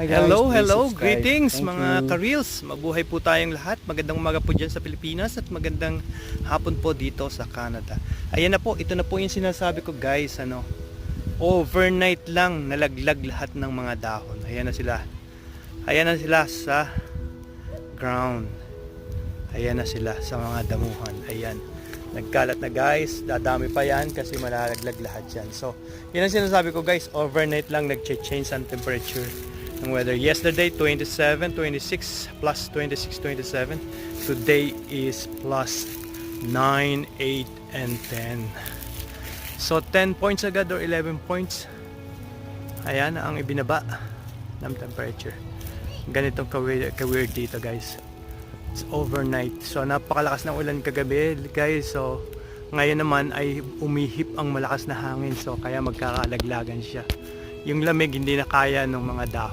Hi guys, Hello, please hello, subscribe. greetings Thank mga you. ka-reels. Mabuhay po tayong lahat. Magandang umaga po dyan sa Pilipinas at magandang hapon po dito sa Canada. Ayan na po, ito na po yung sinasabi ko guys. Overnight lang nalaglag lahat ng mga dahon. Ayan na sila. Ayan na sila sa ground. Ayan na sila sa mga damuhan. Ayan. Nagkalat na guys. Dadami pa yan kasi malalaglag lahat yan. So, yan ang sinasabi ko guys. Overnight lang nag-change ang temperature ng weather. Yesterday 27, 26, plus 26, 27. Today is plus 9, 8, and 10. So 10 points agad or 11 points. Ayan ang ibinaba ng temperature. Ganitong ka-weird dito guys. It's overnight. So napakalakas ng ulan kagabi guys. So ngayon naman ay umihip ang malakas na hangin. So kaya magkakalaglagan siya. Yung lamig hindi na kaya ng mga dahon.